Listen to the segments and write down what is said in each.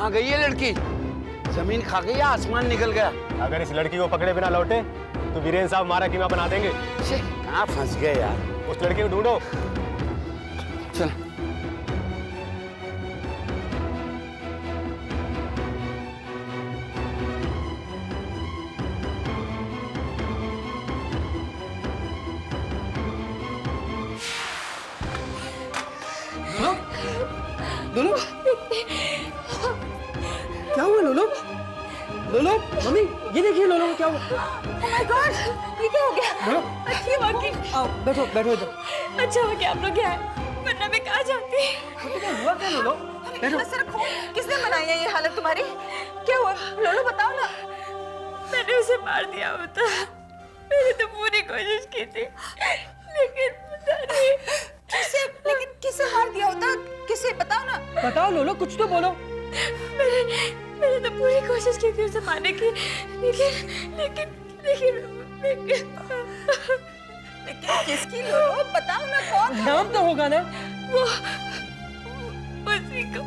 कहाँ गई है लड़की? जमीन खा गई या आसमान निकल गया? अगर इस लड़की को पकड़े बिना लौटे तो वीरेन साहब हमारा कीमा बना देंगे। कहाँ फंस गए यार? उस लड़की को ढूंढो। चल। लोलो, क्या हुआ लोलो? लोलो, मम्मी, ये देखिए लोलो क्या हुआ? Oh my God, ये क्या हो गया? लोलो, अच्छी बाकी। आओ, बैठो, बैठो इधर। अच्छा हो गया आप लोग क्या है? वरना मैं कहाँ जाती? क्या हुआ क्या लोलो? बैठो। सर खून किसने बनाई है ये हालत तुम्हारी? क्या हुआ? लोलो बताओ ना। मैंने उसे मार दिया होता। मैंने तो पूरी कोशिश की थी, लेकिन पता नहीं किसे मार दिया होता? किसे बताओ ना। बताओ लोलो, कुछ तो बोलो। मैंने तो पूरी कोशिश की थी उसे मारने की, लेकिन किसकी लोलो? बताओ ना कौन? नाम तो होगा ना? उसी को।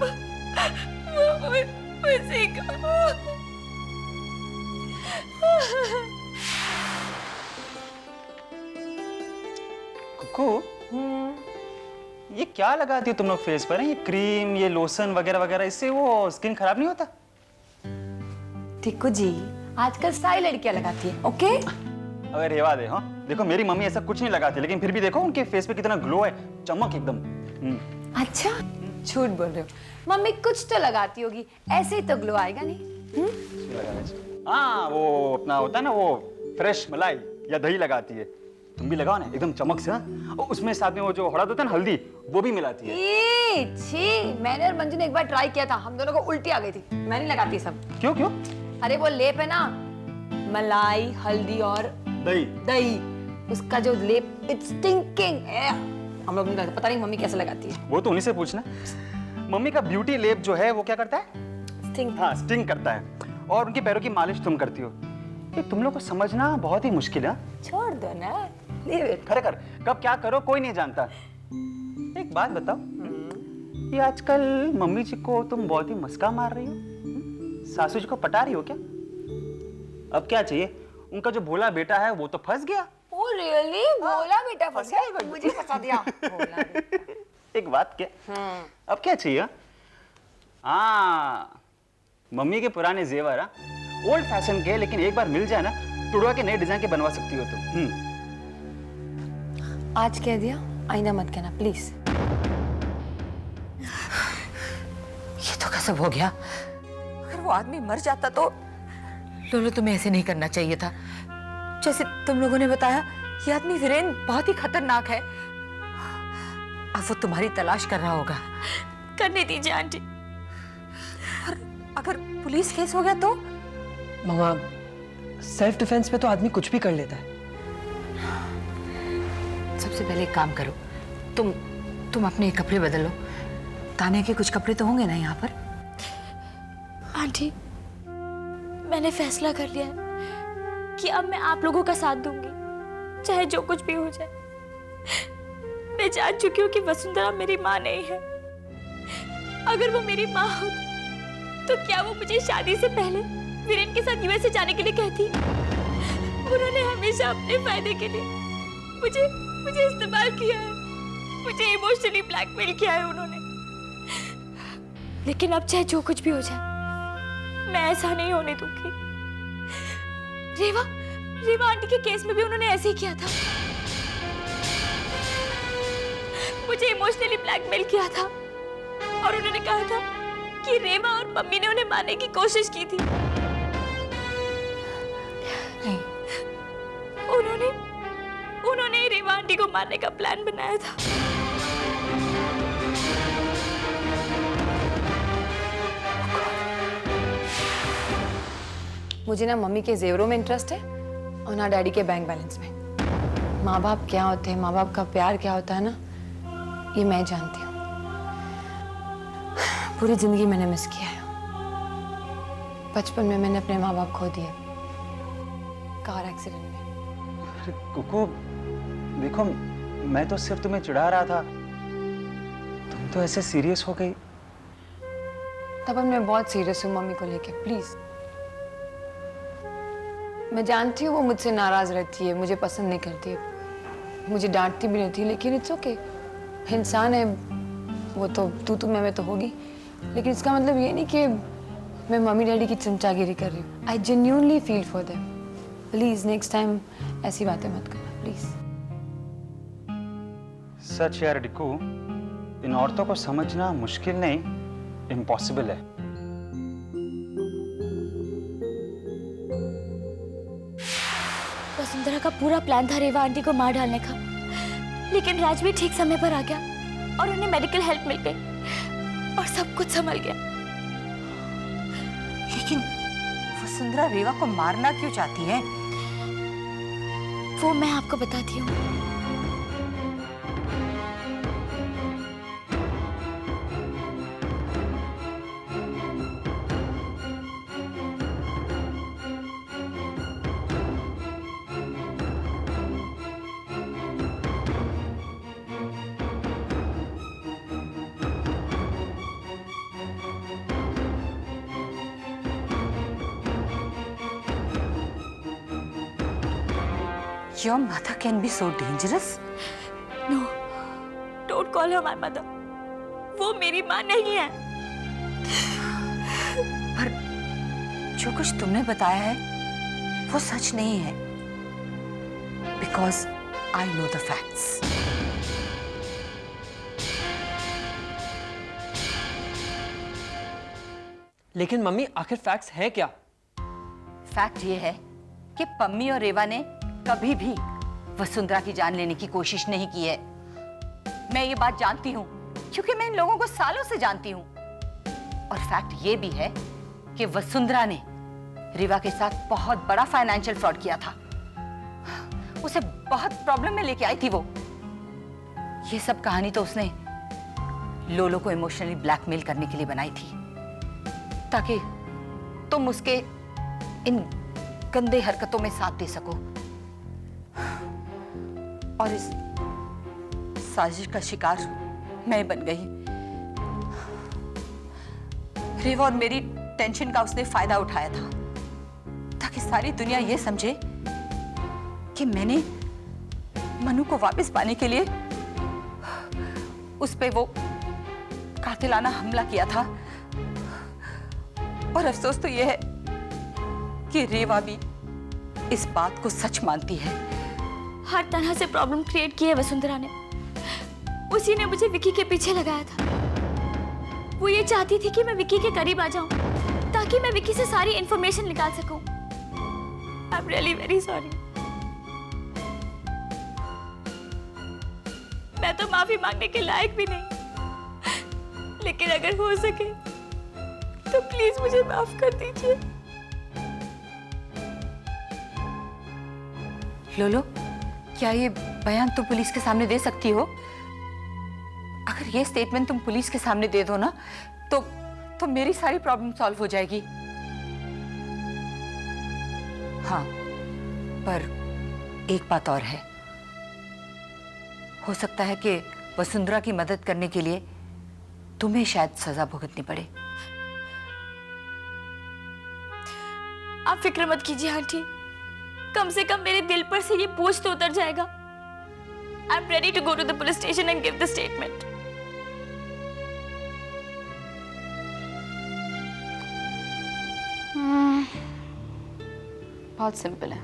कुकू, ये क्या लगाती हो तुम लोग फेस पर? ये क्रीम, ये लोशन वगैरह वगैरह, इससे वो स्किन खराब नहीं होता? टिक्कू जी, आजकल सारी लड़कियां लगाती है, ओके? अगर रेवा दे, हाँ देखो मेरी मम्मी ऐसा कुछ नहीं लगाती, लेकिन फिर भी देखो उनके फेस पे कितना ग्लो है, चमक एकदम। अच्छा, झूठ बोल रहे हो। मम्मी कुछ तो लगाती होगी, ऐसे ही तो ग्लो आएगा नहीं। हाँ, वो अपना होता है ना, वो फ्रेश मलाई या दही लगाती है। तुम भी लगाओ ना, एकदम चमक से। हाँ, और उसमें साथ में वो जो हळद होता है ना, हल्दी, वो भी मिलाती है। छी, मैंने और मंजू ने एक बार ट्राई किया था, हम दोनों को उल्टी आ गई थी। मैं नहीं लगाती सब। क्यों क्यों? अरे वो लेप है ना, मलाई, हल्दी और दही, उसका जो लेप, इट्स स्टिंकिंग। हम लोग नहीं, पता नहीं मम्मी कैसे लगाती है। वो तो उन्हीं से पूछना। मम्मी का ब्यूटी लेप जो है वो क्या करता है? स्टिंग। हाँ, स्टिंग करता है। और उनके पैरों की मालिश तुम करती हो। ये तुम लोग को समझना बहुत ही मुश्किल है। छोड़ दो ना, खरेखर कब क्या करो कोई नहीं जानता। एक बात बताओ, ये आजकल मम्मी जी को तुम बहुत ही मस्का मार रही हो? सासू जी को पटा रही हो क्या? अब क्या चाहिए? उनका जो भोला बेटा है वो तो फंस गया। Oh really? भोला बेटा फंस गया? मुझे फंसा दिया। भोला बेटा। एक बात क्या? अब क्या चाहिए? हाँ, मम्मी के पुराने जेवर, ओल्ड फैशन के, लेकिन एक बार मिल जाए ना, तुड़वा के नए डिजाइन के बनवा सकती हो तुम। आज कह दिया, आईना मत कहना प्लीज। ये तो कैसे हो गया? अगर वो आदमी मर जाता तो लोलो, तुम्हें ऐसे नहीं करना चाहिए था। जैसे तुम लोगों ने बताया, ये आदमी वीरेन बहुत ही खतरनाक है। अब वो तुम्हारी तलाश कर रहा होगा। करने दीजिए आंटी। और अगर पुलिस केस हो गया तो? मामा, सेल्फ डिफेंस में तो आदमी कुछ भी कर लेता है। सबसे पहले एक काम करो, तुम अपने कपड़े बदलो। तान्या के कुछ कपड़े तो होंगे ना यहाँ पर? आंटी, मैंने फैसला कर लिया है कि अब मैं आप लोगों का साथ दूंगी, चाहे जो कुछ भी हो जाए। मैं जान चुकी हूँ कि वसुंधरा मेरी माँ नहीं है। अगर वो मेरी माँ होती तो क्या वो मुझे शादी से पहले वीरेन के साथ यूएसए जाने के लिए कहती? उन्होंने हमेशा अपने फायदे के लिए मुझे इस्तेमाल किया है, मुझे इमोशनली ब्लैकमेल किया है उन्होंने। लेकिन अब चाहे जो कुछ भी हो जाए, मैं ऐसा नहीं होने दूंगी। रेवा आंटी के केस में भी उन्होंने ऐसे ही किया था। मुझे इमोशनली ब्लैकमेल किया था और उन्होंने कहा था कि रेवा और मम्मी ने उन्हें मारने की कोशिश की थी। नहीं, उन्होंने रेवा आंटी को मारने का प्लान बनाया था। मुझे ना मम्मी के जेवरों में इंटरेस्ट है और ना डैडी के बैंक बैलेंस में। माँ बाप क्या होते हैं, माँ बाप का प्यार क्या होता है ना, ये मैं जानती हूँ। पूरी जिंदगी मैंने मिस किया है। बचपन में मैंने अपने माँ बाप खो दिए कार एक्सीडेंट में। कुकू, देखो मैं तो सिर्फ तुम्हें चिढ़ा रहा था, तुम तो ऐसे सीरियस हो गई। तपन मैं बहुत सीरियस हूँ मम्मी को लेके, प्लीज। मैं जानती हूँ वो मुझसे नाराज रहती है, मुझे पसंद नहीं करती है, मुझे डांटती भी नहीं थी, लेकिन इट्स ओके, इंसान है वो, तो तू मैं तो होगी। लेकिन इसका मतलब ये नहीं कि मैं मम्मी डैडी की चमचागिरी कर रही हूँ। I genuinely feel for them. Please next time ऐसी बातें मत करना प्लीज। सच यार डिकू, इन औरतों को समझना मुश्किल नहीं, इम्पॉसिबल है। वसुंधरा का पूरा प्लान था रेवा आंटी को मार डालने का, लेकिन राजवीर ठीक समय पर आ गया और उन्हें मेडिकल हेल्प मिल गई और सब कुछ संभल गया। लेकिन वसुंधरा रेवा को मारना क्यों चाहती है? वो मैं आपको बताती हूँ। Your mother can be so dangerous? No, don't call her my mother. वो मेरी माँ नहीं है। पर जो कुछ तुमने बताया है वो सच नहीं है। Because I know the facts. लेकिन मम्मी आखिर फैक्ट्स है क्या? फैक्ट ये है कि पम्मी और रेवा ने कभी भी वसुंधरा की जान लेने की कोशिश नहीं की है। मैं ये बात जानती हूँ क्योंकि मैं इन लोगों को सालों से जानती हूँ। और फैक्ट ये भी है कि वसुंधरा ने रेवा के साथ बहुत बड़ा फाइनेंशियल फ्रॉड किया था। उसे बहुत प्रॉब्लम में लेके आई थी वो। ये सब कहानी तो उसने लोलो को इमोशनली ब्लैकमेल करने के लिए बनाई थी, ताकि तुम उसके इन गंदे हरकतों में साथ दे सको। और इस साजिश का शिकार मैं बन गई। रेवा और मेरी टेंशन का उसने फायदा उठाया था ताकि सारी दुनिया ये समझे कि मैंने मनु को वापस पाने के लिए उस पे वो कातिलाना हमला किया था। और अफसोस तो ये है कि रेवा भी इस बात को सच मानती है। हर तरह से प्रॉब्लम क्रिएट की है वसुंधरा ने। उसी ने मुझे विकी के पीछे लगाया था। वो ये चाहती थी कि मैं विकी के करीब आ जाऊं ताकि मैं विकी से सारी इंफॉर्मेशन निकाल सकूं। I am really very sorry. मैं तो माफी मांगने के लायक भी नहीं, लेकिन अगर हो सके तो प्लीज मुझे माफ कर दीजिए। लोलो, क्या ये बयान तुम पुलिस के सामने दे सकती हो? अगर ये स्टेटमेंट तुम पुलिस के सामने दे दो ना तो मेरी सारी प्रॉब्लम सॉल्व हो जाएगी। हाँ, पर एक बात और है। हो सकता है कि वसुंधरा की मदद करने के लिए तुम्हें शायद सजा भुगतनी पड़े। आप फिक्र मत कीजिए आंटी, कम से कम मेरे दिल पर से ये बोझ तो उतर जाएगा। I am ready to go to the police station and give the statement. बहुत सिंपल है।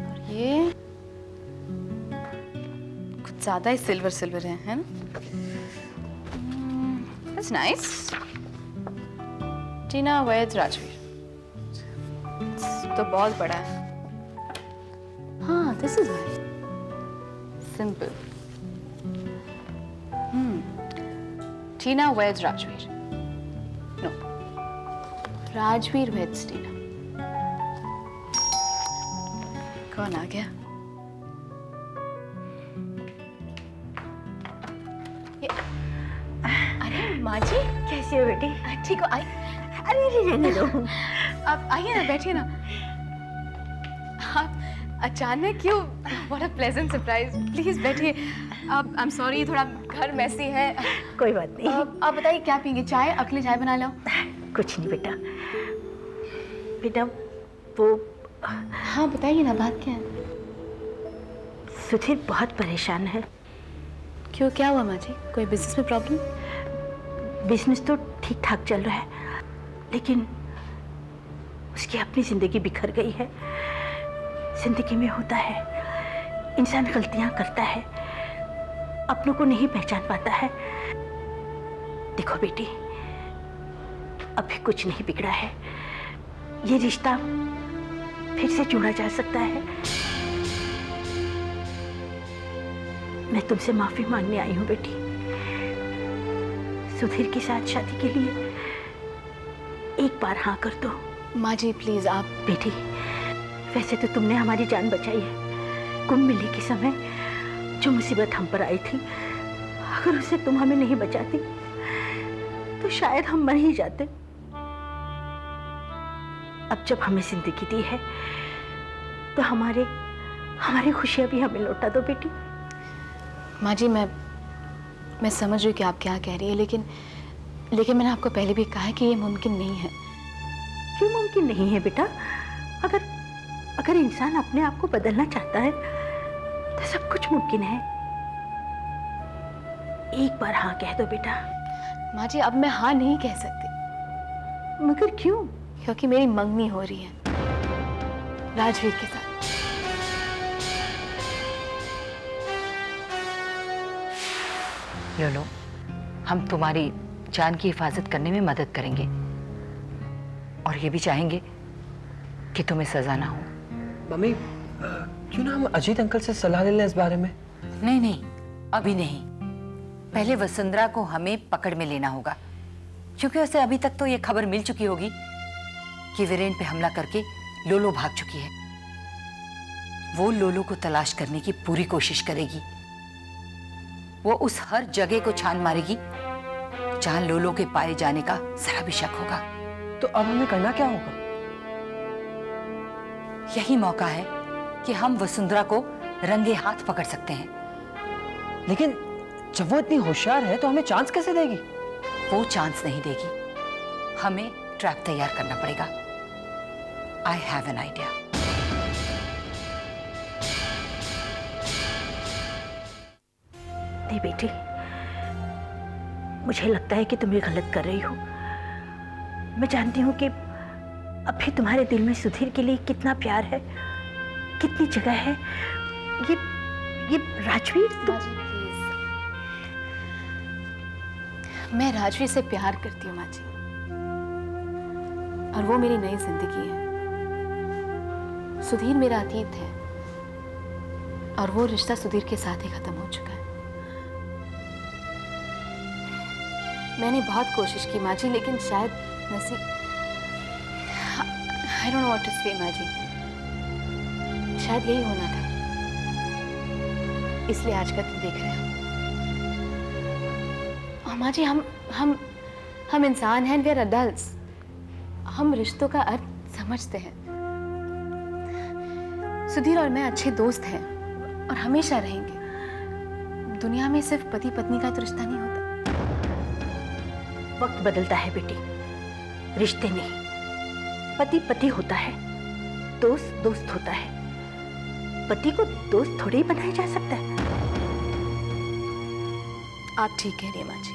और ये कुछ ज्यादा ही सिल्वर है ना? That's nice. टीना वैद राजवीर तो बहुत बड़ा है। हाँ, this is nice. Simple. Tina Vaid Rajveer. No. Rajveer वैद टीना। कौन आ गया? अरे माँ जी, कैसी हो बेटी? ठीक हो? आई अरे रहने दो। आप आइए ना, बैठिए ना। आप अचानक क्यों? What a pleasant surprise. Please बैठिए। अब आई एम सॉरी, थोड़ा घर मैसी है। कोई बात नहीं। आप बताइए क्या पियेंगे? चाय? अकेले चाय बना लो। कुछ नहीं बेटा। बेटा वो हाँ बताइए ना, बात क्या है? सुधीर बहुत परेशान है। क्यों, क्या हुआ माँ जी? कोई बिजनेस में प्रॉब्लम? बिजनेस तो ठीक ठाक चल रहा है, लेकिन उसकी अपनी जिंदगी बिखर गई है। जिंदगी में होता है, इंसान गलतियां करता है, अपनों को नहीं पहचान पाता है। देखो बेटी, अभी कुछ नहीं बिगड़ा है। ये रिश्ता फिर से जोड़ा जा सकता है। मैं तुमसे माफी मांगने आई हूँ बेटी। सुधीर के साथ शादी के लिए एक बार हाँ कर दो। माँ जी प्लीज आप। बेटी, वैसे तो तुमने हमारी जान बचाई है। कुंभ मेले के समय जो मुसीबत हम पर आई थी, अगर उसे तुम हमें नहीं बचाती तो शायद हम मर ही जाते। अब जब हमें जिंदगी दी है तो हमारी खुशियां भी हमें लौटा दो बेटी। माँ जी मैं समझ रही हूँ कि आप क्या कह रही है, लेकिन मैंने आपको पहले भी कहा है कि ये मुमकिन नहीं है। क्यों मुमकिन नहीं है बेटा? अगर इंसान अपने आप को बदलना चाहता है तो सब कुछ मुमकिन है। एक बार हाँ कह दो बेटा। माँ जी अब मैं हाँ नहीं कह सकती। मगर क्यों? क्योंकि मेरी मंगनी हो रही है राजवीर के साथ। लो, हम तुम्हारी जान की हिफाजत करने में मदद करेंगे और ये भी चाहेंगे कि तुम्हें सजा ना हो। मम्मी क्यों ना हम अजीत अंकल से सलाह ले लें इस बारे में? नहीं, अभी नहीं। पहले वसुंधरा को हमें पकड़ में लेना होगा, क्योंकि उसे अभी तक तो ये खबर मिल चुकी होगी कि वीरेन पे हमला करके लोलो भाग चुकी है। वो लोलो को तलाश करने की पूरी कोशिश करेगी। वो उस हर जगह को छान मारेगी जहां लोलो के पाए जाने का जरा भी शक होगा। तो अब हमें करना क्या होगा? यही मौका है कि हम वसुंधरा को रंगे हाथ पकड़ सकते हैं। लेकिन जब वो इतनी होशियार है तो हमें चांस कैसे देगी? वो चांस नहीं देगी, हमें ट्रैप तैयार करना पड़ेगा। I have an idea. नहीं बेटी, मुझे लगता है कि तुम ये गलत कर रही हो। मैं जानती हूँ कि अभी तुम्हारे दिल में सुधीर के लिए कितना प्यार है, कितनी जगह है। ये राजवीर माँ जी प्लीज, मैं राजवीर से प्यार करती हूँ माँ जी, और वो मेरी नई जिंदगी है। सुधीर मेरा अतीत है और वो रिश्ता सुधीर के साथ ही खत्म हो चुका है। मैंने बहुत कोशिश की माँ जी, लेकिन शायद नसीब, I don't know what to say माँ जी, शायद यही होना था, इसलिए आज का तुम देख रहे हो। और माँ जी हम इंसान हैं, वी आर अडल्ट्स। हम रिश्तों का अर्थ समझते हैं। सुधीर और मैं अच्छे दोस्त हैं और हमेशा रहेंगे। दुनिया में सिर्फ पति पत्नी का तो रिश्ता नहीं होता। वक्त बदलता है बेटी, रिश्ते नहीं। पति पति होता है, दोस्त दोस्त होता है। पति को दोस्त थोड़ी ही बनाया जा सकता है। आप ठीक कह रही हैं माँ जी,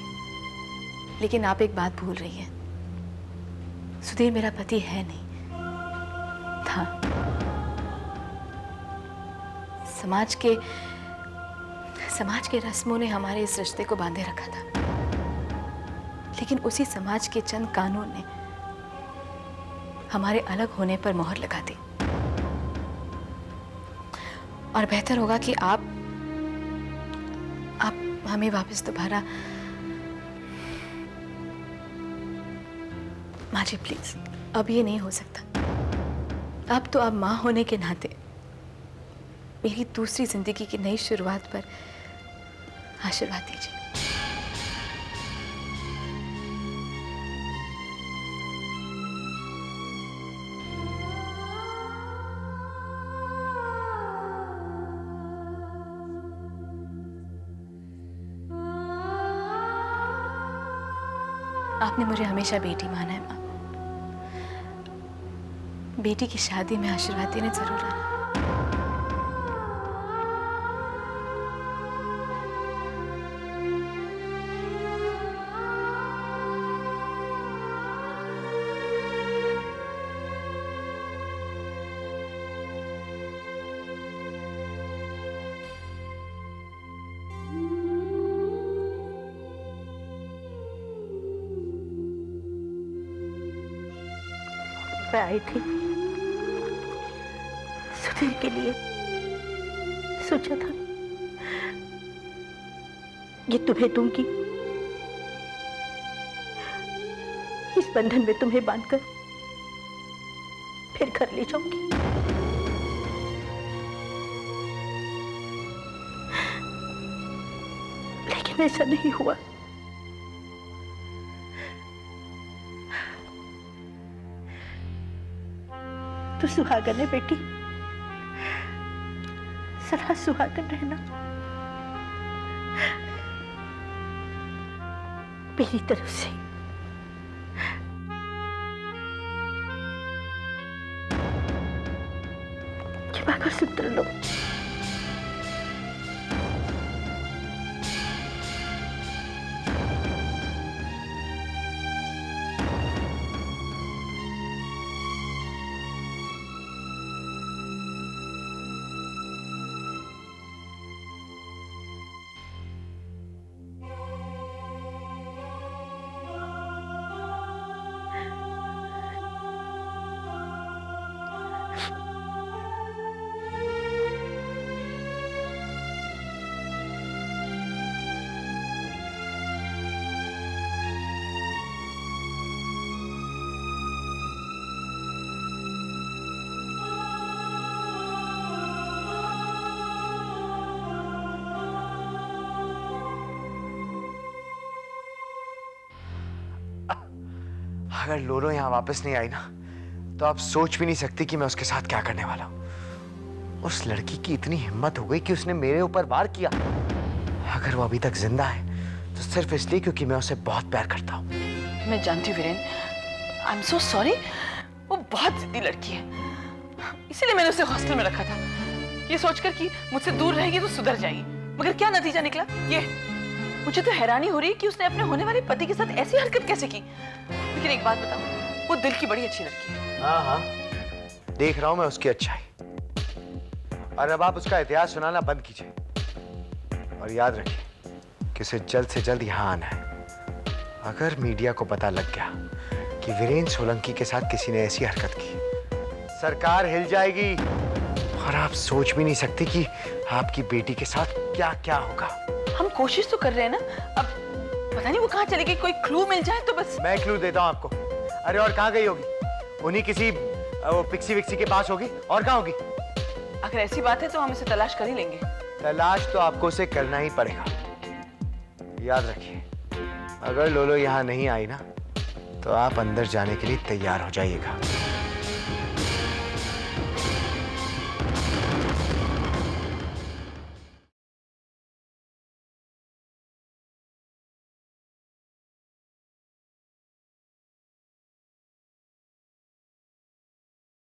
लेकिन आप एक बात भूल रही हैं। सुधीर मेरा पति है नहीं था। समाज के रस्मों ने हमारे इस रिश्ते को बांधे रखा था, लेकिन उसी समाज के चंद कानून ने हमारे अलग होने पर मोहर लगा दी। और बेहतर होगा कि आप हमें वापस दोबारा। माँ जी प्लीज, अब ये नहीं हो सकता। अब तो आप माँ होने के नाते मेरी दूसरी जिंदगी की नई शुरुआत पर आशीर्वाद दीजिए। आपने मुझे हमेशा बेटी माना है माँ। बेटी की शादी में आशीर्वाद देने जरूर आना। मैं आई थी सुधीर के लिए, सोचा था ये तुम्हें दूंगी, इस बंधन में तुम्हें बांधकर फिर घर ले जाऊंगी। लेकिन ऐसा नहीं हुआ। तो सुहागन है बेटी, सदा सुहागन रहना। मेरी तरफ से ये मंगलसूत्र लो। अगर लोलो यहाँ वापस नहीं आई ना, तो आप सोच भी नहीं सकती कि मैं उसके साथ क्या करने वाला हूँ। उस लड़की की इतनी हिम्मत हो गई कि उसने मेरे ऊपर वार किया। अगर वो अभी तक जिंदा है तो सिर्फ इसलिए क्योंकि मैं उसे बहुत प्यार करता हूँ। मैं जानती हूँ Viren, I am so sorry. वो बहुत जिद्दी लड़की है, इसीलिए मैंने उसे हॉस्टल में रखा था, ये सोचकर कि मुझसे दूर रहेगी तो सुधर जाएगी। मगर क्या नतीजा निकला ये। मुझे तो हैरानी हो रही है कि उसने अपने होने वाले पति के साथ ऐसी हरकत कैसे की। लेकिन एक बात बताओ, वो दिल की बड़ी अच्छी लड़की है। हाँ हाँ, देख रहा हूं मैं उसकी अच्छाई। और अब आप उसका इतिहास सुनाना बंद कीजिए और याद रखिए कि उसे जल्द से जल्द यहाँ आना है। अगर मीडिया को पता लग गया कि वीरेंद्र सोलंकी के साथ किसी ने ऐसी हरकत की, सरकार हिल जाएगी। और आप सोच भी नहीं सकते कि आपकी बेटी के साथ क्या क्या होगा। हम कोशिश तो कर रहे हैं ना, अब पता नहीं वो कहाँ चली गई। कोई क्लू मिल जाए तो बस। मैं क्लू देता हूँ आपको। अरे और कहाँ गई होगी? उन्हीं किसी वो पिक्सी विक्सी के पास होगी। और कहाँ होगी? अगर ऐसी बात है तो हम इसे तलाश कर ही लेंगे। तलाश तो आपको उसे करना ही पड़ेगा। याद रखिए, अगर लोलो यहाँ नहीं आई ना, तो आप अंदर जाने के लिए तैयार हो जाइएगा।